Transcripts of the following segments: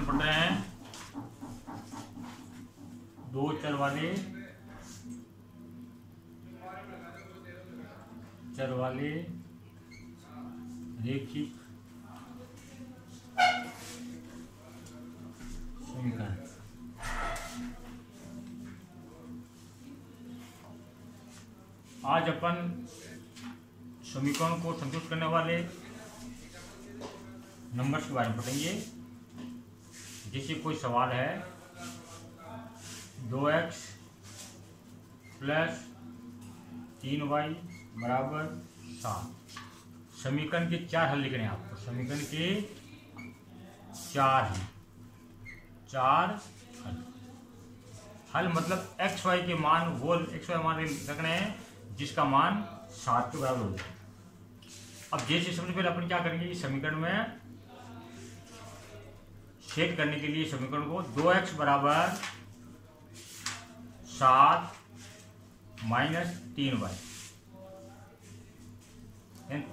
अपन पढ़ रहे हैं दो चर वाले रेखिक समीकरण। आज अपन समीकरण को संतुष्ट करने वाले नंबर्स के बारे में पढ़ेंगे। जैसे कोई सवाल है 2x प्लस 3y बराबर 7। समीकरण के 4 हल लिखने हैं आपको। समीकरण के 4 हल मतलब एक्स वाई के मान होल एक्स वाई मान रखने हैं जिसका मान 7 के बराबर हो जाए। अब जैसे सबसे पहले अपन क्या करेंगे, इस समीकरण में सेट करने के लिए समीकरण को 2x बराबर 7 माइनस 3y,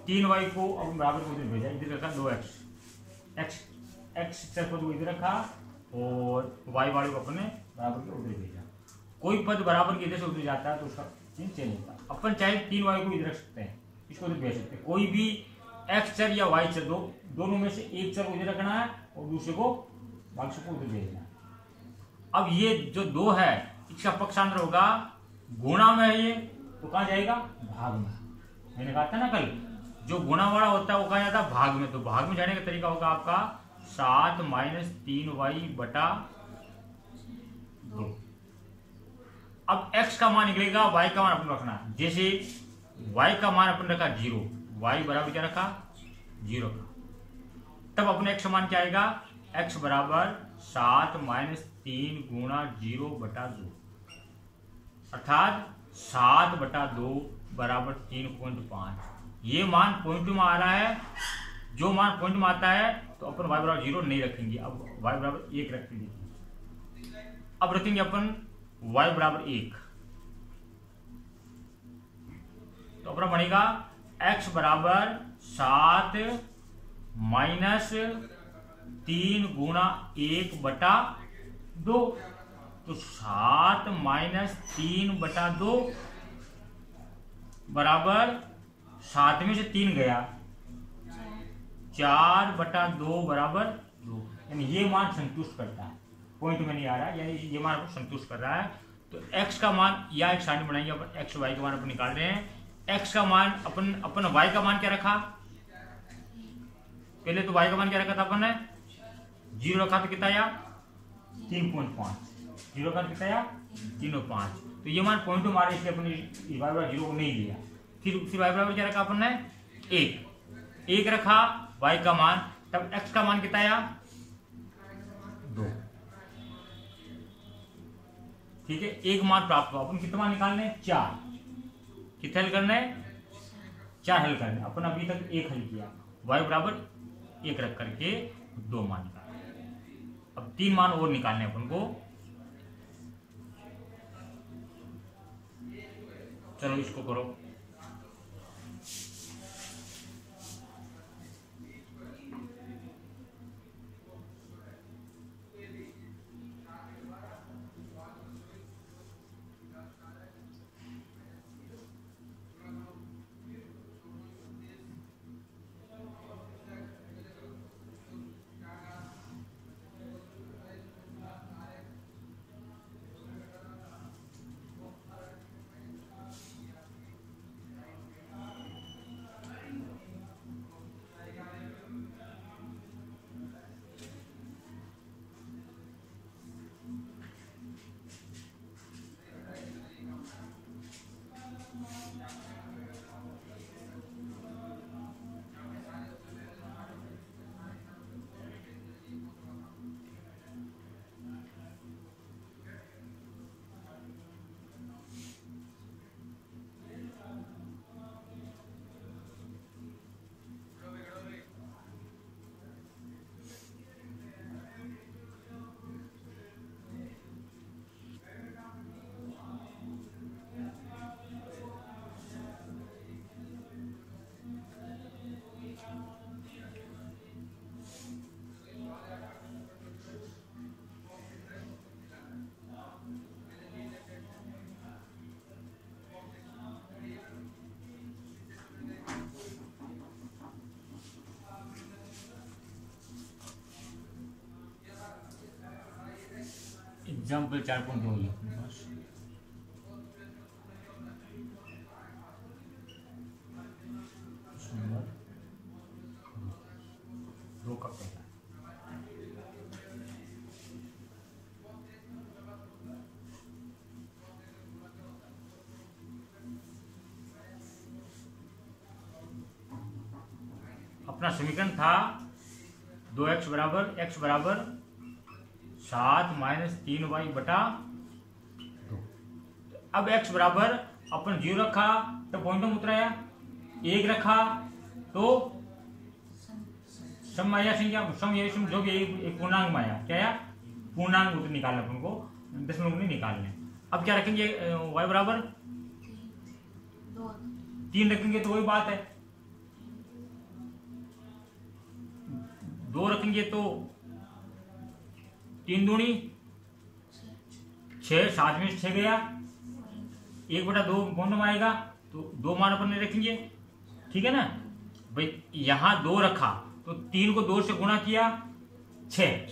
3y को अब बराबर को इधर भेजा, इधर रखा 2x, x पद को इधर रखा और y वाले को अपने बराबर के उधर भेजा। कोई पद बराबर के इधर से उधर जाता है तो उसका चिन्ह चेंज होता है। अपन चाहे 3y को इधर रख सकते हैं, इसको इधर भेज सकते हैं। कोई भी x चर या y चर दोनों में से एक चर को इधर रखना है और दूसरे को बाकी को उधर भेजना है। अब ये जो 2 है इसका पक्षांतर होगा गुणा में है, ये तो कहाँ जाएगा, भाग में। मैंने कहा था ना कल, जो गुणा वाला होता है वो कहाँ जाता है, भाग में। तो भाग में जाने का तरीका होगा आपका 7 माइनस 3y बटा 2। अब x का मान निकलेगा, y का मान अपन रखना है। जैसे y का मान अपन रखा 0, y बराबर क्या रखा 0 का, तब अपने x का मान क्या आएगा, x बराबर 7 माइनस 3 गुणा 0 बटा 2, अर्थात 7 बटा 2 बराबर 3.5। ये मान पॉइंट में आ रहा है। जो मान पॉइंट में आता है तो अपन y बराबर 0 नहीं रखेंगे, अब y बराबर 1 रखेंगे। अब रखेंगे अपन y बराबर 1, तो अपना बनेगा x बराबर 7 माइनस 3 गुणा 1 बटा 2। तो 7 माइनस 3 बटा 2 बराबर 7 में से 3 गया, 4 बटा 2 बराबर 2। यानी ये मान संतुष्ट करता है, पॉइंट में नहीं आ रहा है, यानी ये मान आपको संतुष्ट कर रहा है। तो x का मान या एक सारणी बनाएंगे अपन, x y का मान अपन निकाल रहे हैं। x का मान अपन y का मान क्या रखा, पहले तो y का मान क्या रखा था अपन ने, 0 रखा तो कितना आया 3.5, 0 रखा तो कितना आया 3.5। तो ये मान पॉइंट में मारे, इसलिए अपने y बराबर 0 को नहीं लिया। फिर y बराबर क्या रखा अपन ने, 1 रखा y का मान, तब x का मान कितना आया 2। ठीक है, एक मान प्राप्त हुआ। अपन कितना मान निकालने, 4। कितने हल करने, 4 हल करने। अपन अभी तक 1 हल किया, y बराबर 1 रख करके 2 मान निकाले। अब 3 मान और निकालने अपन को। चलो इसको करो। जंप 4.2 है अपने पास। दो का पहला अपना समीकरण था 2x बराबर x बराबर 7 माइनस 3y बटा 2। अब x बराबर अपन 0 रखा तो पॉइंट में उतराया, 1 रखा तो सम आया संख्या, सम ये सम जो भी एक पूर्णांक में आया, क्या आया पूर्णांक उत्तर निकालना अपन को, दशमलव नहीं निकालने। अब क्या रखेंगे y बराबर 3 रखेंगे तो वही बात है, 2 रखेंगे तो 3 दूनी 6, 7 में 6 गया, 1/2 कौन में आएगा तो 2 मान अपन नहीं रखेंगे, ठीक है ना भाई। यहां 2 रखा तो 3 को 2 से गुणा किया 6,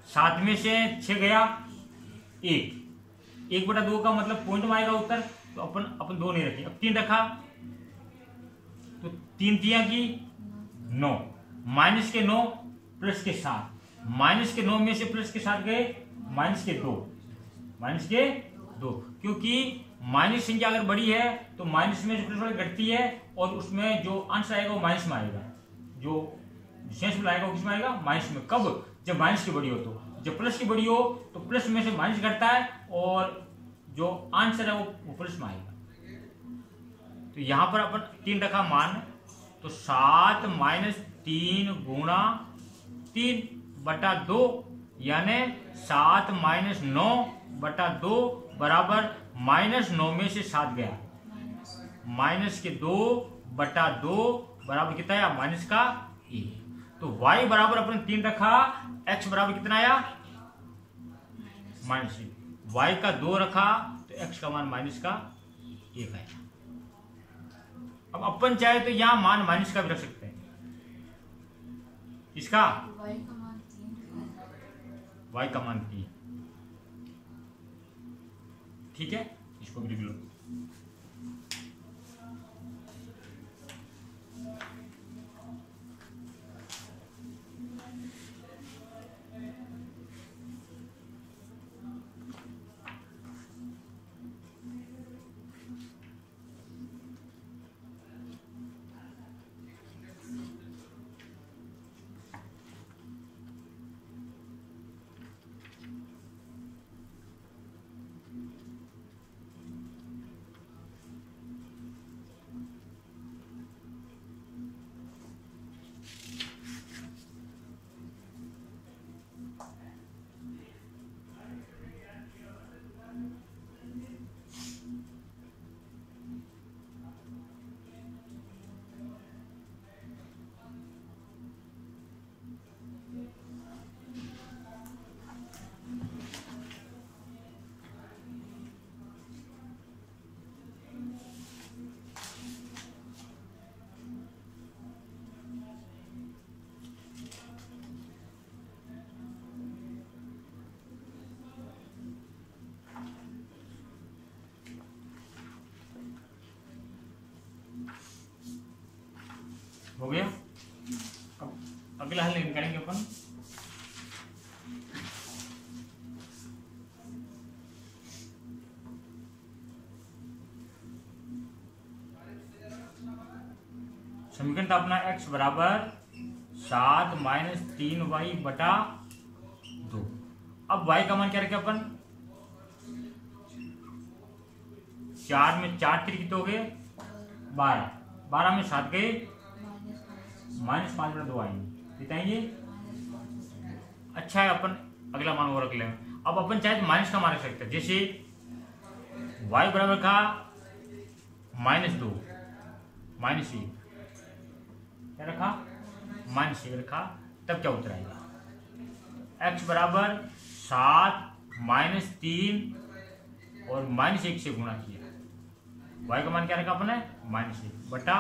7 में से 6 गया 1/2 का मतलब पॉइंट में आएगा उत्तर, तो अपन 2 नहीं रखे। अब 3 रखा तो 3 तिया की 9, माइनस के 9 प्लस के 7, माइनस के 9 में से प्लस के 7 गए माइनस के 2, क्योंकि माइनस संख्या अगर बड़ी है तो माइनस में से प्लस वाली घटती है और उसमें जो अंश आएगा वो माइनस में आएगा, जो शेष आएगा वो किसमें आएगा माइनस में। कब? जब माइनस की बड़ी हो, तो जब प्लस की बड़ी हो तो प्लस में से माइनस घटता है और जो आंसर है वो प्लस में आएगा। तो यहां पर अपन 3 रखा मान, तो 7 माइनस 3 गुणा 3/2 यानी 7 माइनस 9/2 बराबर -9 में से 7 गया, माइनस के 2/2 बराबर कितना आया माइनस का 1। तो y बराबर अपन 3 रखा, x बराबर कितना आया -1, y का 2 रखा तो x का मान माइनस का 1 आया। अब अपन चाहे तो यहां मान माइनस का भी रख सकते हैं, इसका y का मान 3, ठीक है, इसको भी लिख लो। हो गया। अब अगला हल निकालेंगे अपन, समीकरण था अपना x बराबर 7 माइनस 3y/2। अब y का मान क्या रखे अपन, 4 में 4 कितने हो गए 12, 12 में 7 गए -5/2 आएंगे, बताएंगे। अच्छा है, अपन अगला मान वो रख लें। अब अपन चाहे तो माइनस का मान रख सकते हैं, जैसे y बराबर का -2 -1, क्या रखा -1 रखा, तब क्या उत्तर आएगा, x बराबर 7 माइनस 3 और -1 से गुणा किया, y का मान क्या रखा अपने -1 बटा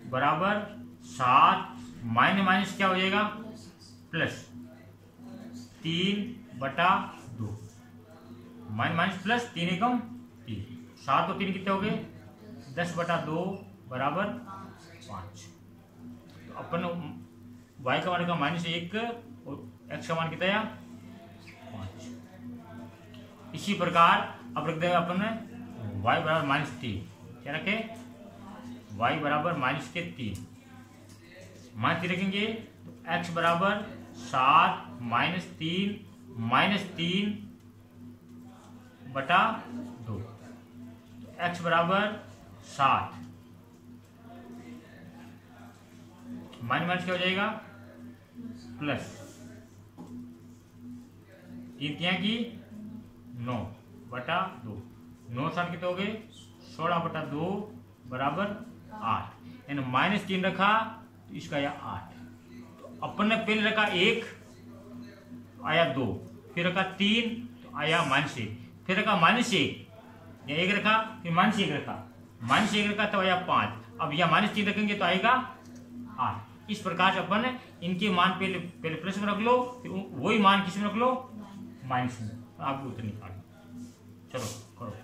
बराबर 7 माइनस क्या हो जाएगा +3/2 माइनस प्लस 3 एकम 3, 7 और 3 कितने हो गए 10/2 बराबर 5। तो अपन y का मान का -1 और x का मान कितना आया 5। इसी प्रकार अब रख देगा अपन y बराबर -3, क्या रखे y बराबर -3 रखेंगे तो x बराबर 7 -3/2, x बराबर 7 माइनस क्या हो जाएगा प्लस 3 की 9/2, 9 7 कितने हो गए 16/2 बराबर 8, यानी -3 रखा तो इसका आया 8। तो अपन ने पहले रखा 1 आया 2, फिर रखा 3 तो आया -1, फिर रखा -1 या 1 रखा, फिर -1 रखा, -1 रखा तो आया 5। अब यह -3 रखेंगे तो आएगा 8। इस प्रकार से अपन इनके मान पहले प्लस में रख लो, फिर वही मान किस में रख लो माइनस में, आपको उत्तर निकाल। चलो करो।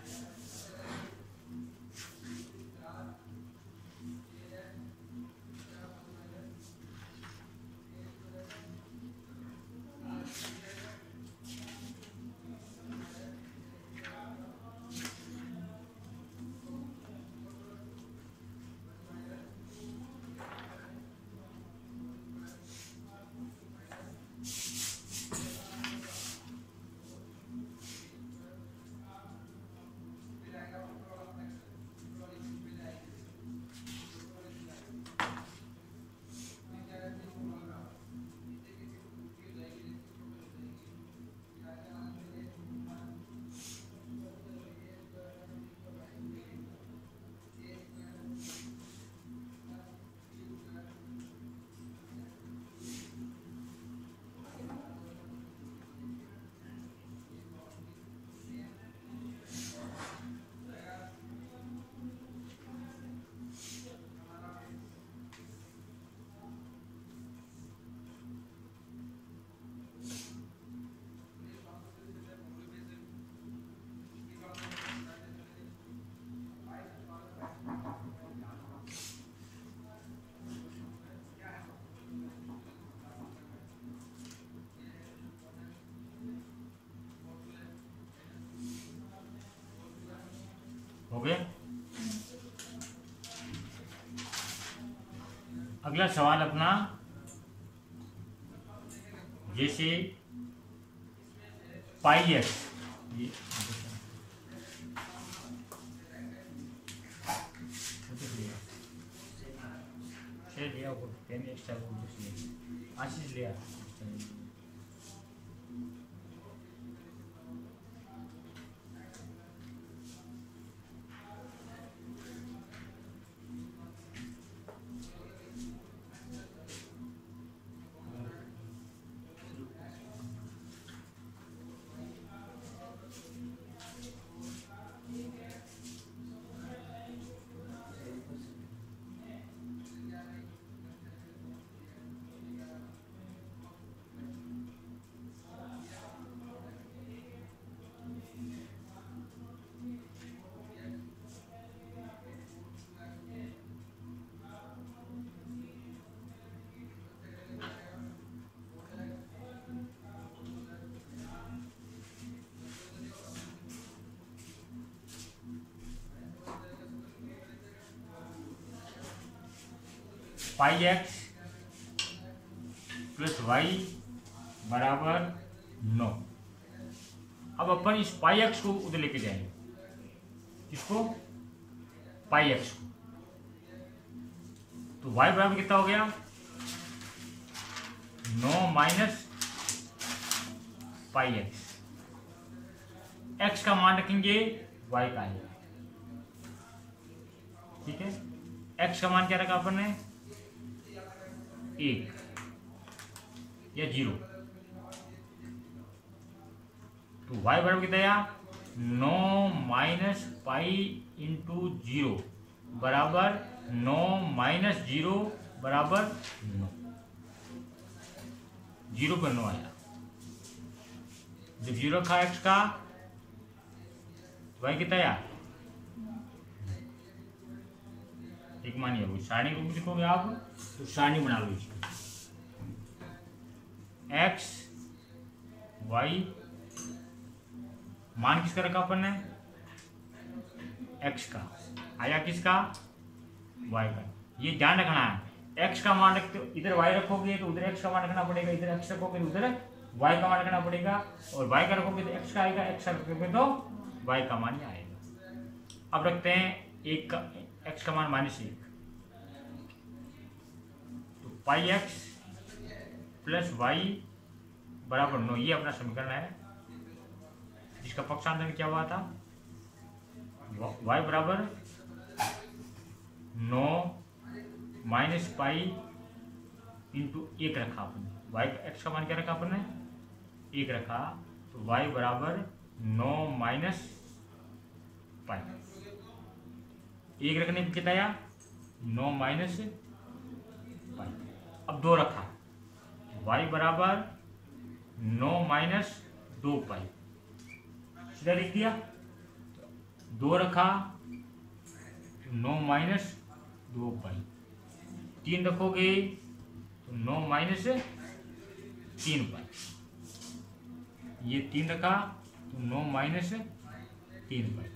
हो गया। अगला सवाल अपना, जैसे पाई एक्स, ये लिया पेन एक्स्ट्रा आशीष लिया। पाई एक्स प्लस वाई बराबर 9। अब अपन इस पाई एक्स को उधर लेके जाएंगे, इसको पाई एक्स को, तो वाई बराबर कितना हो गया 9 माइनस पाई एक्स। एक्स का मान रखेंगे वाई का आएगा, ठीक है। एक्स का मान क्या रखा अपन ने 1 या 0, तो y बराबर कितना आया 9 माइनस पाई इंटू 0 बराबर 9 माइनस 0 बराबर 9, 0 पर 9 आया। जब 0 रखा x का वाई कितना आया, एक मानिए वो सारणी रूप में लिखोगे आप तो सारणी बना लो इसकी, एक्स वाई मान किसका रखा अपन ने, एक्स का, आया किसका, वाई का। ये ध्यान रखना है, एक्स का मान रखते हो इधर वाई रखोगे तो उधर एक्स का मान रखना पड़ेगा, इधर एक्स रखोगे तो उधर वाई का मान रखना पड़ेगा, और वाई का रखोगे तो एक्स का आएगा, एक्स का रखोगे तो वाई का मान ही आएगा। अब रखते हैं एक का, एक्स का मान -1, तो पाई एक्स प्लस वाई बराबर 9, ये अपना समीकरण है जिसका पक्षांतर क्या हुआ था, y बराबर 9 माइनस पाई इंटू 1 रखा आपने, y एक्स का मान क्या रखा आपने, 1 रखा, तो y बराबर 9 माइनस पाई, 1 रखने में कितना आया, 9 माइनस पाई। अब 2 रखा, y बराबर 9 माइनस 2 पाई, सीधा लिख दिया। 2 रखा, 9 माइनस 2 पाई, 3 रखोगे तो 9 माइनस 3 पाई, ये 3 रखा तो 9 माइनस 3 पाई।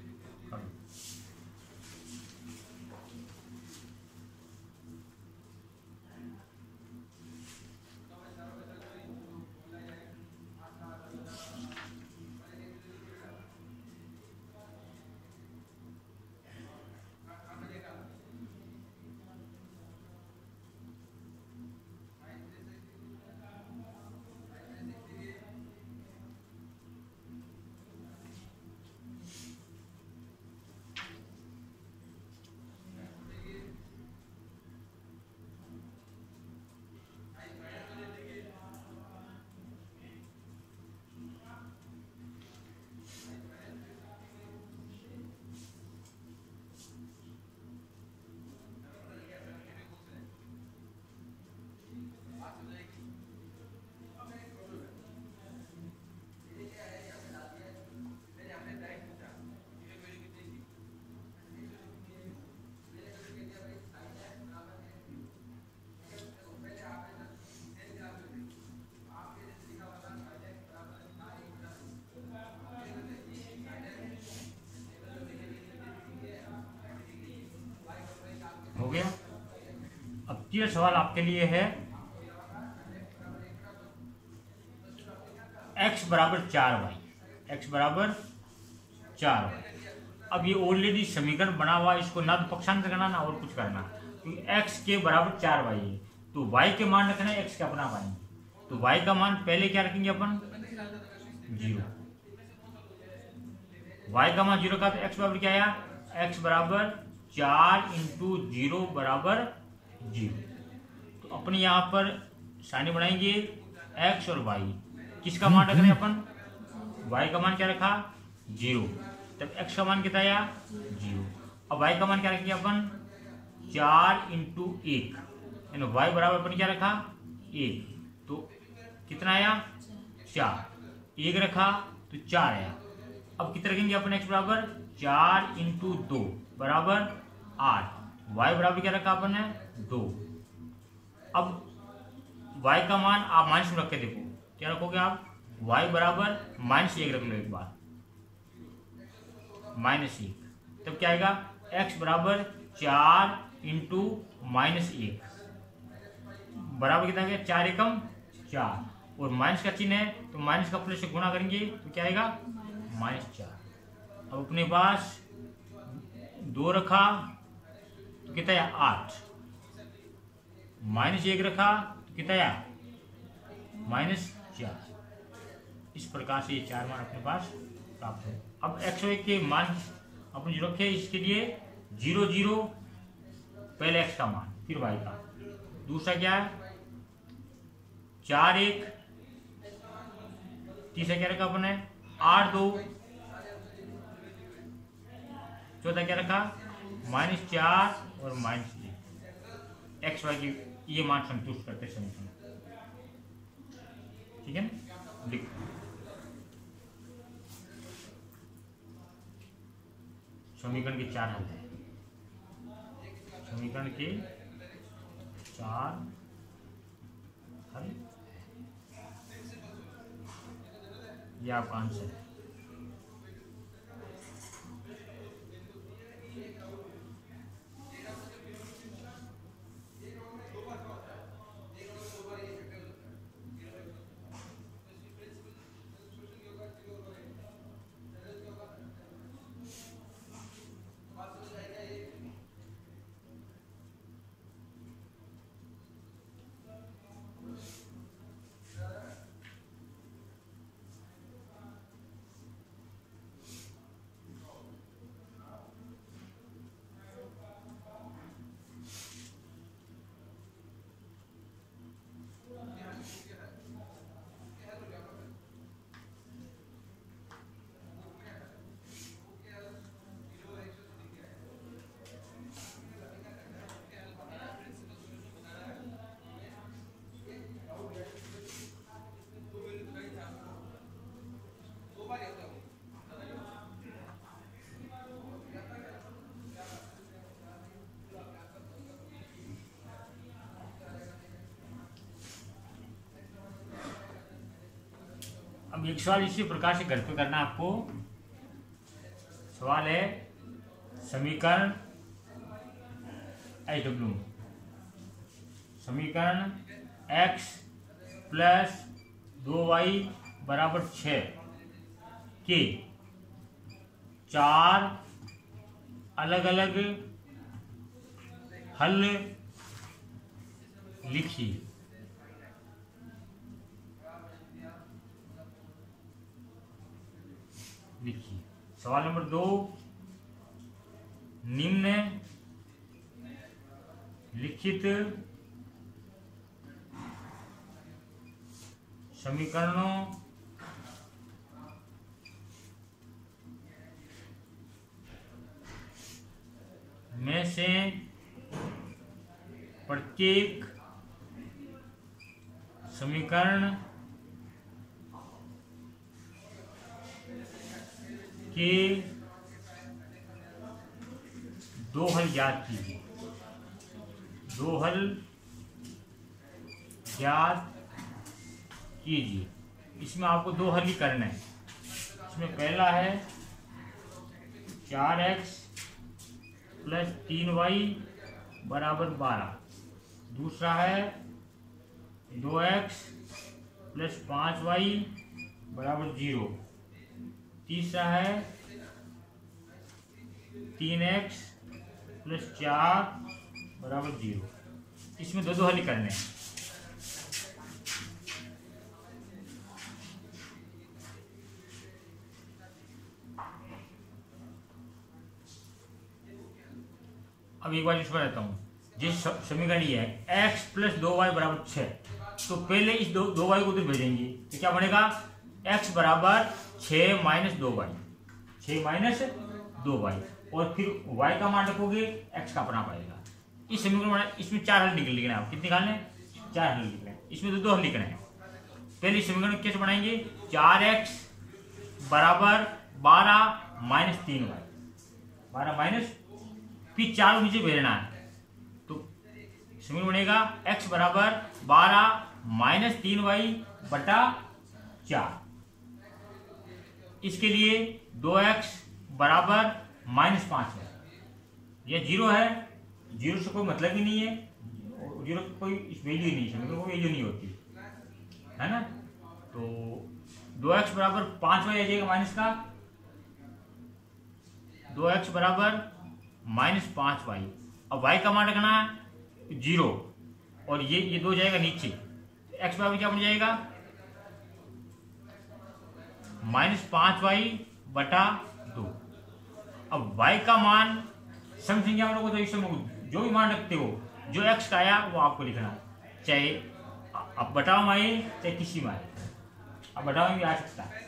हो गया। अब तीसरा सवाल आपके लिए है, x बराबर 4y, x बराबर 4y। अब ये ऑलरेडी समीकरण बना हुआ, इसको ना तो पक्षांतर करना ना और कुछ करना, क्योंकि x के बराबर 4y है, तो y के मान रखना है, x के अपना मान, तो y का मान पहले क्या रखेंगे अपन, 0, y का मान 0 का, तो x बराबर क्या आया, x बराबर 4 इंटू 0 बराबर 0। तो अपने यहाँ पर सारणी बनाएंगे x और y, किसका मान रख रहे हैं अपन, y का मान क्या रखा, 0, तब x का मान कितना आया, 0। अब y का मान क्या रखेंगे अपन, 4 इंटू 1, यानी y बराबर अपन क्या रखा, 1, तो कितना आया, 4, 1 रखा तो 4 आया। अब कितना रखेंगे अपन, x बराबर 4 इंटू 2 बराबर 8, y बराबर क्या रखा अपन ने, 2। अब y का मान आप माइनस में रख के देखो, क्या रखोगे आप, y बराबर -1 रख लो एक बार, -1, तब क्या आएगा, x बराबर 4 इंटू -1 बराबर कितना आ गया, 4 एकम 4, और माइनस का चिन्ह है तो माइनस का प्लस से गुणा करेंगे तो क्या आएगा, -4। अब अपने पास 2 रखा तो कितना आया, 8, -1 रखा तो कितना आया, -4। इस प्रकार से ये 4 मान अपने पास प्राप्त है। अब x और 1 के मान अपन जो रखे, इसके लिए 0 0 पहले x का मान, फिर y का, दूसरा क्या है 4 1, तीसरा क्या रखा अपन ने 8 2, चौथा क्या रखा -4 और -1, एक्स वाई की ये मान संतुष्ट करते समीकरण, ठीक है ना, लिख समीकरण के 4 हल है, समीकरण के 4 हल, ये आपका आंसर है। अब एक सवाल इसी प्रकार से घर पे करना आपको। सवाल है समीकरण HW, समीकरण x प्लस 2y बराबर 6 के 4 अलग अलग हल लिखिए। सवाल नंबर 2, निम्न लिखित समीकरणों में से प्रत्येक समीकरण के 2 हल ज्ञात कीजिए। 2 हल ज्ञात कीजिए। इसमें आपको 2 हल ही करना है। इसमें पहला है 4x प्लस 3y बराबर 12, दूसरा है 2x प्लस 5y बराबर 0, तीसरा है 3x प्लस 4 बराबर 0। इसमें 2 हल करने हैं। अब एक बार इसमें रहता हूँ, जिस समीकरण ये है x प्लस 2y बराबर 6, तो पहले इस 2y को उधर भेजेंगे तो क्या बनेगा, x बराबर 6 माइनस 2y, 6 माइनस 2y, और फिर y का मान रखोगे x का अपना पाएगा। इस समीकरण इसमें 4 हल लिखना है। कितने निकालने हैं, 4 हल लिखना है। इसमें 2 हल लिखना है। पहले समीकरण कैसे बनाएंगे, 4x बराबर 12 माइनस 3y, 12 माइनस, फिर 4 नीचे भेजना है तो समीकरण बनेगा x बराबर 12 माइनस 3y बटा 4। इसके लिए 2x बराबर माइनस 5 है, यह 0 है, 0 से कोई मतलब ही नहीं है, 0 की कोई वैल्यू नहीं है, कोई वैल्यू नहीं होती है ना। तो 2x बराबर 5y आ जाएगा माइनस का, 2x बराबर माइनस 5y। अब y का मान रखना है 0, और ये 2 जाएगा नीचे, x बराबर क्या बन जाएगा, माइनस 5y बटा 2। अब y का मान समझेंगे हम लोग, तो इस समय जो भी मान रखते हो, जो x का आया वो आपको लिखना है, चाहे अब बटाव में आए चाहे किसी में आए। अब बटाव में भी आ सकता है,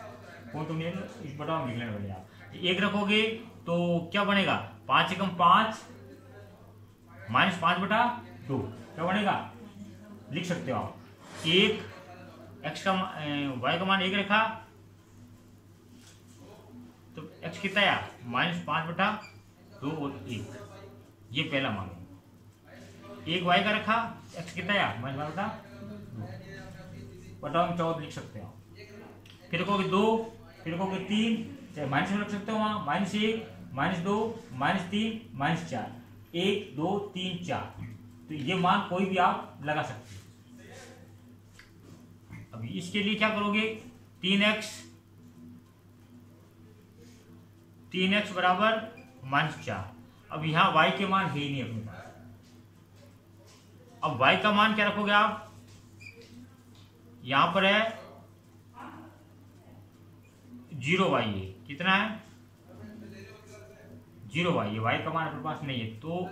कौन तुमने इस बटाव में लिख लेना पड़ेगा। 1 रखोगे तो क्या बनेगा, 5 एकम 5 माइनस 5 बटा 2, क्या बनेगा, लिख सकते हो आप। 1 x का y का मान 1 रखा तो x कितना आया, माइनस 5 बटा 2 और 1, ये पहला मान है। एक y का रखा, x कितना आया -12 बटा 2 बटा 14 लिख सकते हो। फिर रखोगे 2, फिर रखोगे 3, चाहे माइनस में रख सकते हो वहां, -1, -2, -3, -4, 1 2 3 4, तो ये मान कोई भी आप लगा सकते हो। अभी इसके लिए क्या करोगे, 3x बराबर -4। अब यहां y के मान है ही नहीं अपने पास। अब y का मान क्या रखोगे आप, यहां पर है 0y है, कितना है 0y है, y का मान अपने पास नहीं है, तो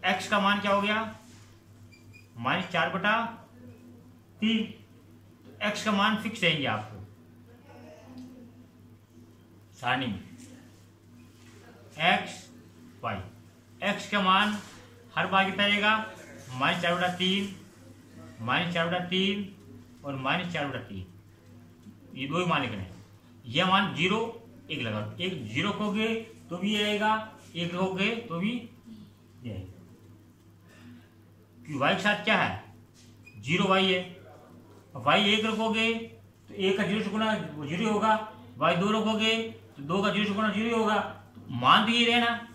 x का मान क्या हो गया -4 बटा 3। तो x का मान फिक्स रहेंगे आपको सारणी में, x y, x का मान हर बार कितना आएगा -4 बटा 3, -4 बटा 3 और -4 बटा 3, ये दो ही मान लिखने हैं। यह मान 0 1 लगा, एक 0 रखोगे तो भी ये आएगा, 1 रखोगे तो भी ये आएगा, क्योंकि y के साथ क्या है 0y है। y 1 रखोगे तो 1 का 0 से गुणा 0 होगा, y 2 रखोगे तो 2 का 0 से गुणा 0 होगा, तो मान तो ये रहना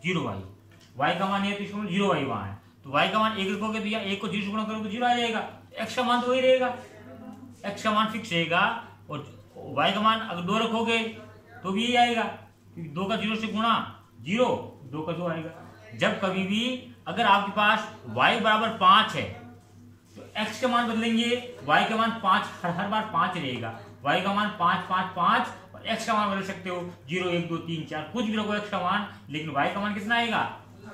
0y, y का मान है तो इसमें 0y वहां है, तो y का मान 1 रखोगे तो या 1 को 0 से गुणा करोगे तो 0 आ जाएगा, x का मान तो वही रहेगा, x का मान फिक्स रहेगा। और y का मान अगर 2 रखोगे तो भी यही आएगा, क्योंकि 2 का 0 से गुणा 0, 2 का 2 आएगा। जब कभी भी अगर आपके पास y बराबर 5 है तो x का मान बदलेंगे, y का मान 5 हर बार 5 रहेगा, y का मान 5 5 5 और x का मान बदल सकते हो 0 1 2 3 4 कुछ भी रखो x का मान, लेकिन y का मान कितना आएगा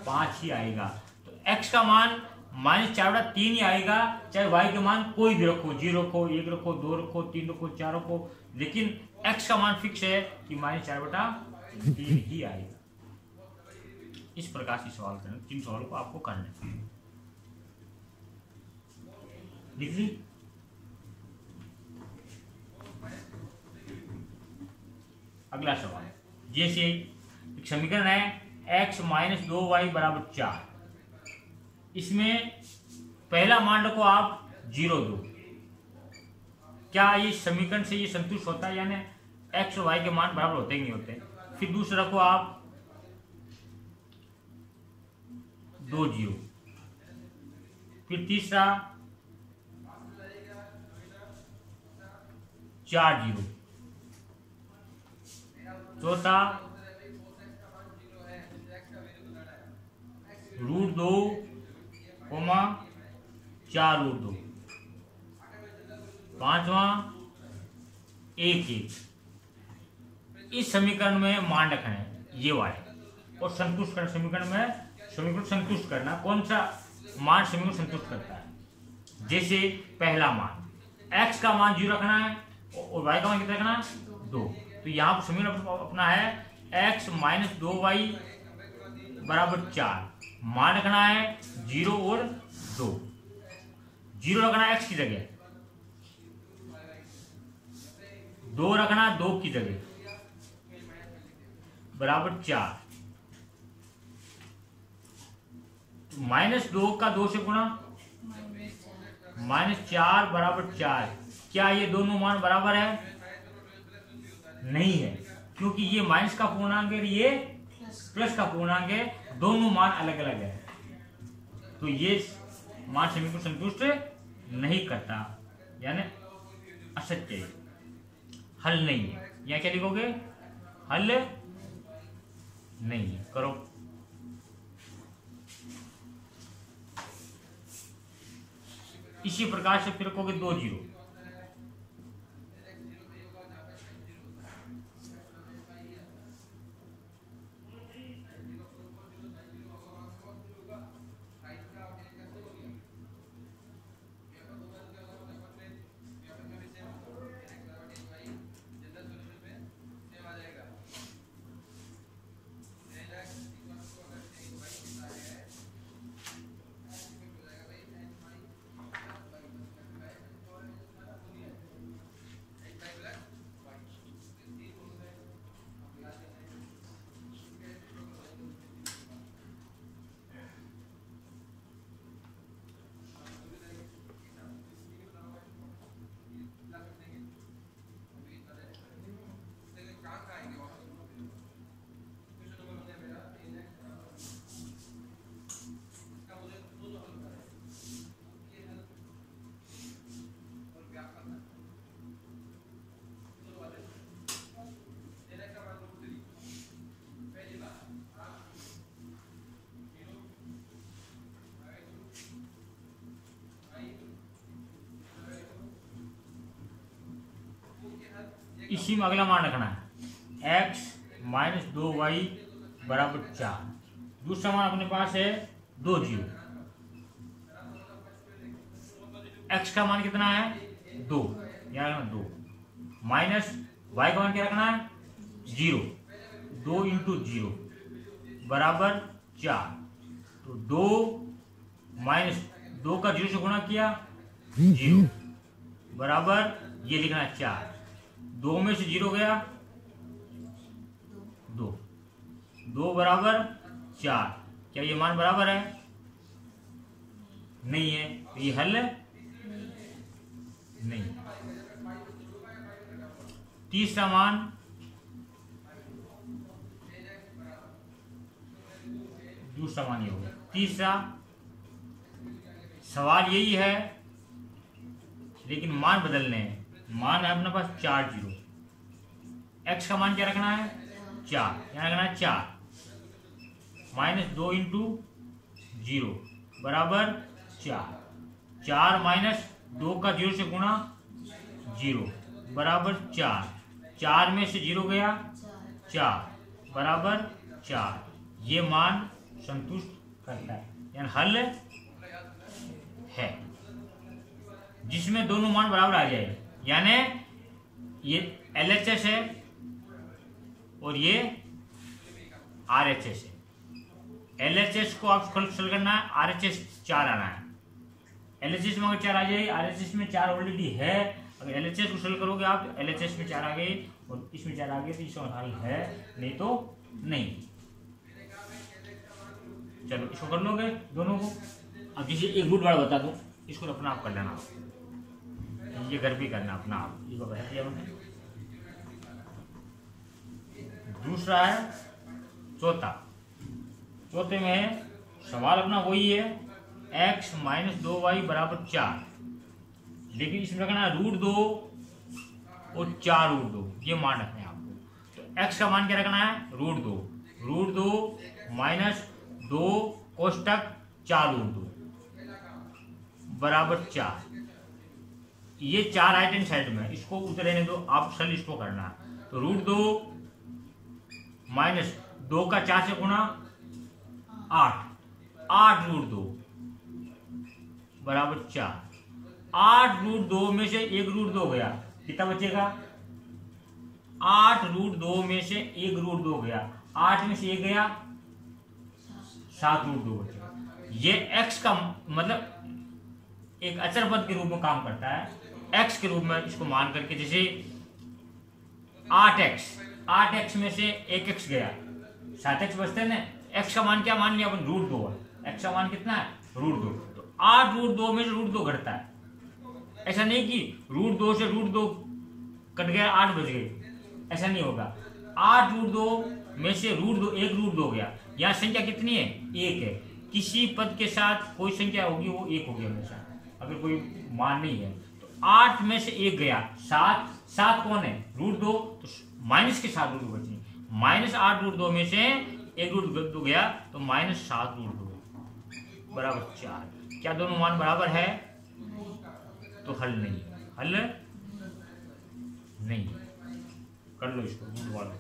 5 ही आएगा। तो x का मान -4 बटा 3 ही आएगा, चाहे y के मान कोई भी रखो, 0 रखो 1 रखो 2 रखो 3 रखो 4 रखो, लेकिन x का मान फिक्स है कि -4 बटा 3 ही आएगा। इस प्रकार से सवाल करना, 3 सवालों को आपको करना है। लिख ली। अगला सवाल, जैसे एक समीकरण है x - 2y बराबर 4, इसमें पहला मान रखो आप 0 2, क्या ये समीकरण से ये संतुष्ट होता है, यानी x और y के मान बराबर होते ही नहीं होते। फिर दूसरा रखो आप 2 0, फिर तीसरा 4 0, चौथा √2, 4 √2, पांचवा 1 1। इस समीकरण में मान रखना है ये वाले और संतुष्ट करना, समीकरण संतुष्ट करना, कौन सा मान समीकरण संतुष्ट करता है। जैसे पहला मान x का मान 0 रखना है और y का मान कितना रखना है 2, तो यहाँ समीकरण अपना है x - 2y बराबर 4, मान रखना है 0 और 2, 0 रखना है x की जगह, 2 रखना 2 की जगह, बराबर 4, -2 का 2 से गुणा, -4 बराबर 4। क्या ये दोनों मान बराबर है? नहीं है, क्योंकि ये माइनस का पूर्णांक है, ये प्लस का पूर्णांक है, दोनों मान अलग अलग है, तो ये मान समीकरण संतुष्ट नहीं करता, यानी असत्य है, हल नहीं है। यहाँ क्या लिखोगे? हल नहीं है। करो। इसी प्रकार से फिर रखोगे 2 0, इसी में अगला मान रखना है x माइनस 2y बराबर 4। दूसरा मान अपने पास है 2 जीरो। x का मान कितना है 2, यहाँ रखना 2 माइनस y का मान क्या रखना है 0। 2 इंटू 0 बराबर 4। तो 2 माइनस 2 का 0 से गुणा किया 0 बराबर ये लिखना है 4। 2 में से 0 गया 2, 2 बराबर 4। क्या ये मान बराबर है? नहीं है, तो ये हल नहीं। तीसरा मान दूसरा मान ये हो गया। तीसरा सवाल यही है लेकिन मान बदलने हैं। मान है अपने पास 4 जीरो। x का मान क्या रखना है 4, यहाँ रखना है 4 माइनस 2 इंटू 0 बराबर 4। 4 माइनस 2 का 0 से गुणा 0 बराबर 4। 4 में से 0 गया 4 बराबर 4। ये मान संतुष्ट करता है, यानी हल है जिसमें दोनों मान बराबर आ जाए। यानी ये LHS है और ये RHS है। LHS को आप हल करना है, RHS 4 आना है। LHS में अगर 4 आ जाए, RHS में 4 ऑलरेडी है। अगर LHS को हल करोगे आप, LHS में 4 आ गए और इसमें 4 आ गए तो इसका हल है, नहीं तो नहीं। चलो इसको कर लोगे दोनों को। अब जैसे एक रूट वाला बता दो, इसको अपना आप कर लेना, ये घर भी करना अपना आप। ये बता दिया मैंने। दूसरा है चौथा। चौथे में सवाल अपना वही है x माइनस 2y बराबर 4, लेकिन इसमें रखना है √2 और 4 √2, ये मान रखना है आपको। तो x का मान क्या रखना है √2। √2 माइनस 2 कोष्टक 4 √2 बराबर 4। ये 4 राइट हैंड साइड में, इसको उधर रहने दो, आप सल इसको करना है। तो √2 माइनस 2 का 4 से गुणा 8 √2 बराबर 4। 8 √2 में से 1 √2 गया, कितना बचेगा 8 √2 में से 1 √2 गया, 8 में से 1 गया 7 √2 बचेगा। ये x का मतलब एक अचर पद के रूप में काम करता है। x के रूप में इसको मान करके, जैसे 8x में से 1x गया 7x बचते हैं ना। x का मान क्या मान लिया अपन √2 है। x का मान कितना है √2। तो 8 √2 में से √2 घटता है। ऐसा नहीं कि √2 से √2 कट गया 8 बच गए, ऐसा नहीं होगा। 8 √2 में से √2 1 √2 गया। यहाँ संख्या कितनी है 1 है। किसी पद के साथ कोई संख्या होगी वो 1 होगी हमेशा, अगर कोई मान नहीं है। तो 8 में से 1 गया 7 कौन है √2, तो माइनस के साथ √2 बची। माइनस 8 √2 में से 1 √2 गया तो माइनस 7 √2 बराबर 4। क्या दोनों मान बराबर है? तो हल नहीं, हल नहीं। कर लो इसको रूट वाला।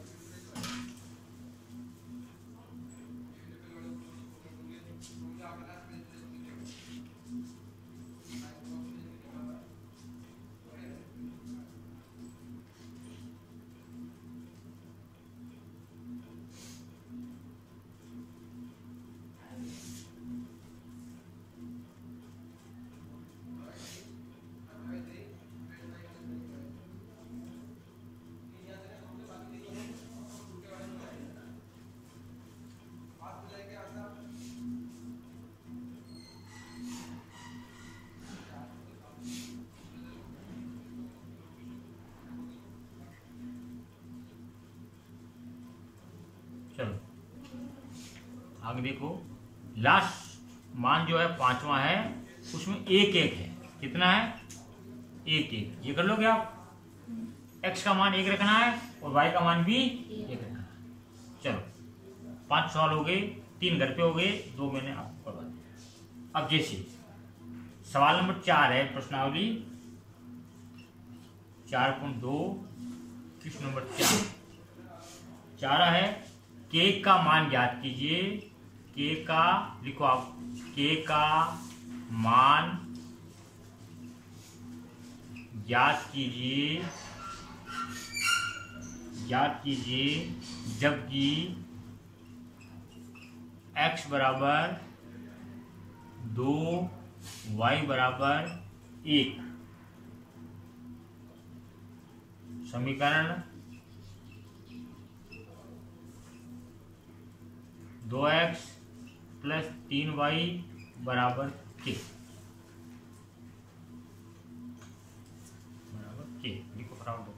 चलो आगे देखो, लास्ट मान जो है 5वां है, उसमें 1 1 है। कितना है 1 1। ये कर लोगे आप। x का मान 1 रखना है और y का मान भी 1 रखना है। चलो 5 सवाल हो गए, 3 घर पे हो गए, 2 मैंने आपको करवा दिया। अब जैसे सवाल नंबर 4 है प्रश्नावली 4.2 क्वेश्चन नंबर 4 है के का मान ज्ञात कीजिए। के का लिखो आप, के का मान ज्ञात कीजिए जबकि x बराबर 2 y बराबर 1। समीकरण 2x प्लस 3y बराबर के लिखो फटाफट दो।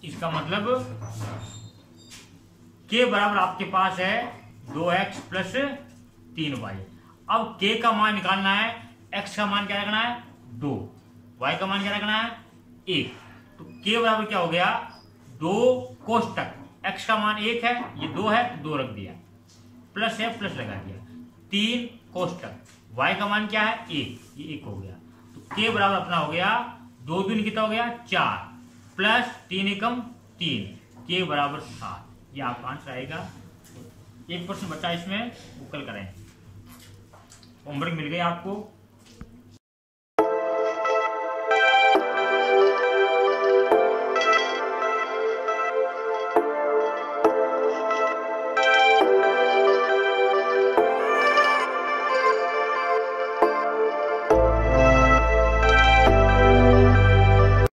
इसका मतलब के बराबर आपके पास है 2x प्लस 3y। अब के का मान निकालना है, x का मान क्या रखना है 2, y का मान क्या रखना है 1। तो के बराबर क्या हो गया 2 कोष्टक, x का मान 1 है, ये 2 है, 2 रख दिया, प्लस है प्लस लगा दिया, 3 कोष्टक, y का मान क्या है 1, ये 1 हो गया। तो के बराबर अपना हो गया 2 दूनी कितना हो गया 4 प्लस 3 एकम 3, के बराबर 7। ये आपका आंसर आएगा। 1% बचा इसमें, वो कल करें। होमवर्क मिल गया आपको।